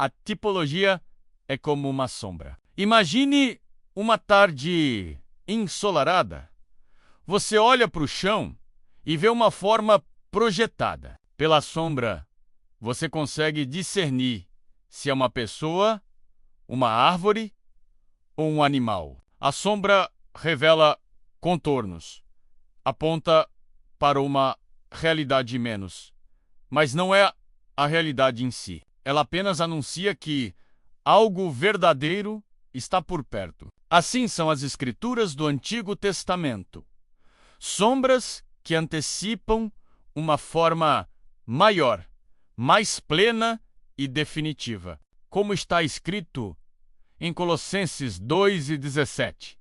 a tipologia é como uma sombra. Imagine uma tarde ensolarada. Você olha para o chão e vê uma forma projetada. Pela sombra, você consegue discernir se é uma pessoa, uma árvore ou um animal. A sombra revela contornos, aponta para uma realidade menos, mas não é a realidade em si. Ela apenas anuncia que algo verdadeiro está por perto. Assim são as escrituras do Antigo Testamento. Sombras que antecipam uma forma maior, mais plena e definitiva. Como está escrito em Colossenses 2:17.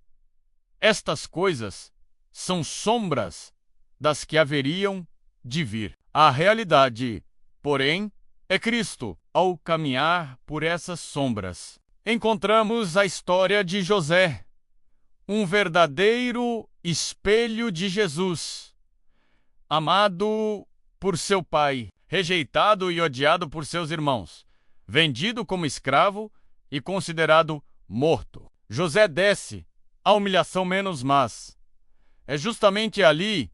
Estas coisas são sombras das que haveriam de vir. A realidade, porém, é Cristo. Ao caminhar por essas sombras, encontramos a história de José, um verdadeiro espelho de Jesus, amado por seu pai, rejeitado e odiado por seus irmãos, vendido como escravo e considerado morto. José desce à humilhação menos más. É justamente ali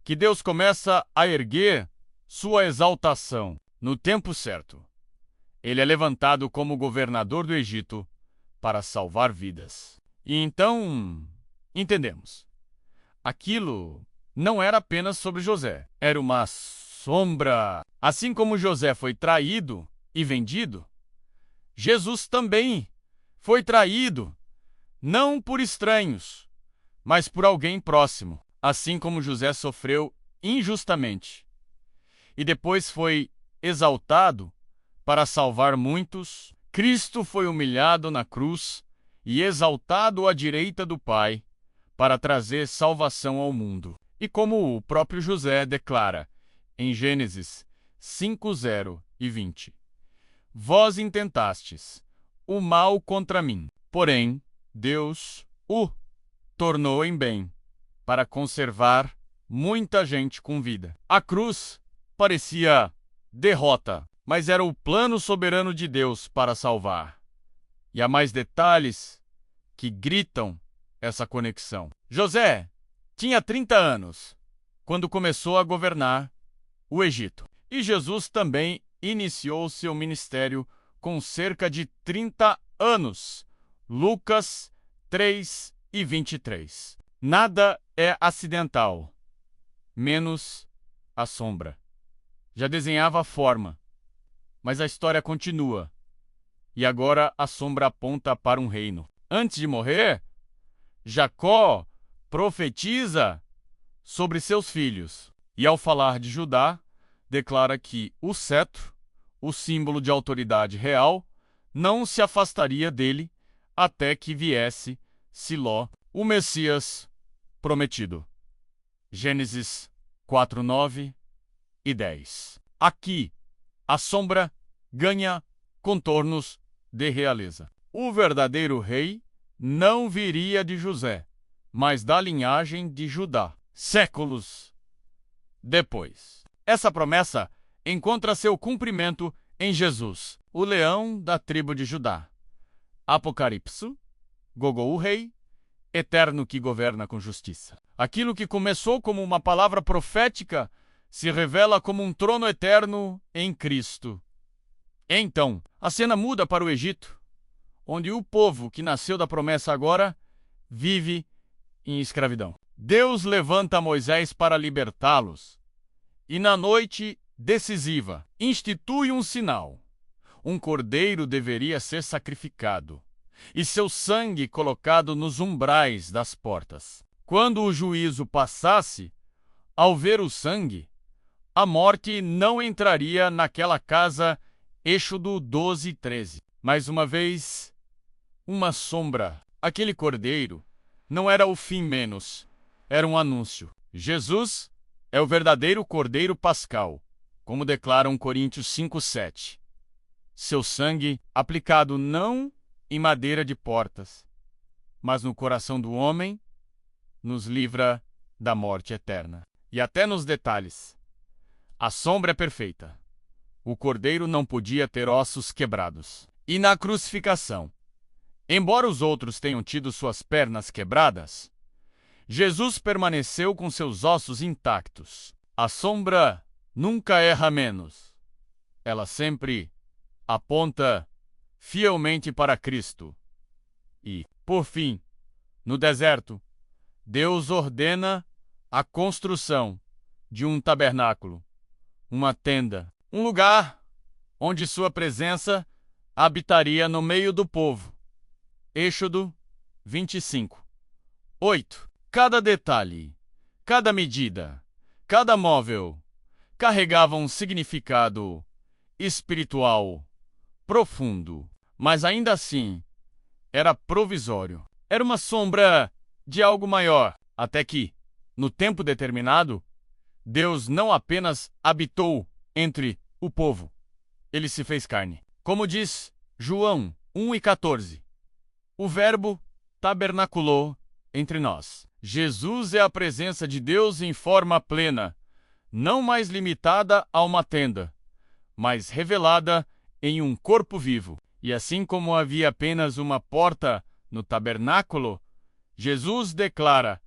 que Deus começa a erguer sua exaltação no tempo certo. Ele é levantado como governador do Egito para salvar vidas. E então, entendemos. Aquilo não era apenas sobre José, era uma sombra. Assim como José foi traído e vendido, Jesus também foi traído, não por estranhos, mas por alguém próximo, assim como José sofreu injustamente. E depois foi exaltado para salvar muitos. Cristo foi humilhado na cruz e exaltado à direita do Pai para trazer salvação ao mundo. E como o próprio José declara em Gênesis 5:0 e 20: Vós intentastes o mal contra mim, porém Deus o tornou em bem para conservar muita gente com vida. A cruz parecia derrota, mas era o plano soberano de Deus para salvar. E há mais detalhes que gritam essa conexão. José tinha 30 anos quando começou a governar o Egito. E Jesus também iniciou seu ministério com cerca de 30 anos. Lucas 3:23. Nada é acidental, menos a sombra. Já desenhava a forma, mas a história continua. E agora a sombra aponta para um reino. Antes de morrer, Jacó profetiza sobre seus filhos. E ao falar de Judá, declara que o cetro, o símbolo de autoridade real, não se afastaria dele até que viesse Siló, o Messias prometido. Gênesis 4:9 e 10. Aqui, a sombra ganha contornos de realeza. O verdadeiro rei não viria de José, mas da linhagem de Judá, séculos depois. Essa promessa encontra seu cumprimento em Jesus, o leão da tribo de Judá. Apocalipse, Gogol o rei, eterno que governa com justiça. Aquilo que começou como uma palavra profética se revela como um trono eterno em Cristo. Então, a cena muda para o Egito, onde o povo que nasceu da promessa agora vive em escravidão. Deus levanta Moisés para libertá-los e, na noite decisiva, institui um sinal. Um cordeiro deveria ser sacrificado e seu sangue colocado nos umbrais das portas. Quando o juízo passasse, ao ver o sangue, a morte não entraria naquela casa. Êxodo 12:13. Mais uma vez, uma sombra. Aquele cordeiro não era o fim menos, era um anúncio. Jesus é o verdadeiro cordeiro pascal, como declara 1 Coríntios 5:7. Seu sangue aplicado não em madeira de portas, mas no coração do homem, nos livra da morte eterna. E até nos detalhes. A sombra é perfeita. o cordeiro não podia ter ossos quebrados. E na crucificação, embora os outros tenham tido suas pernas quebradas, Jesus permaneceu com seus ossos intactos. A sombra nunca erra menos. Ela sempre aponta fielmente para Cristo. E, por fim, no deserto, Deus ordena a construção de um tabernáculo, uma tenda, um lugar onde sua presença habitaria no meio do povo. Êxodo 25. 8. Cada detalhe, cada medida, cada móvel carregava um significado espiritual profundo, mas ainda assim era provisório. Era uma sombra de algo maior, até que, no tempo determinado, Deus não apenas habitou entre o povo, ele se fez carne. Como diz João 1:14, o Verbo tabernaculou entre nós. Jesus é a presença de Deus em forma plena, não mais limitada a uma tenda, mas revelada em um corpo vivo. E assim como havia apenas uma porta no tabernáculo, Jesus declara: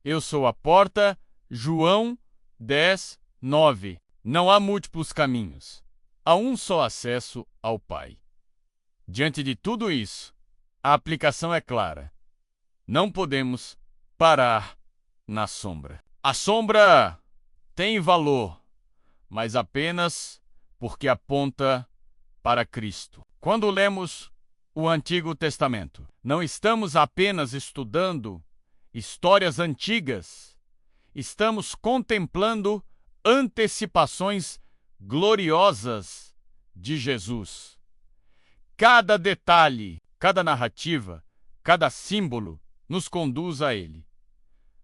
eu sou a porta, João 10:9. Não há múltiplos caminhos. Há um só acesso ao Pai. Diante de tudo isso, a aplicação é clara. Não podemos parar na sombra. A sombra tem valor, mas apenas porque aponta para Cristo. Quando lemos o Antigo Testamento, não estamos apenas estudando histórias antigas, estamos contemplando antecipações gloriosas de Jesus. Cada detalhe, cada narrativa, cada símbolo nos conduz a Ele.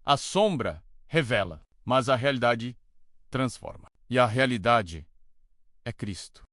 A sombra revela, mas a realidade transforma. E a realidade é Cristo.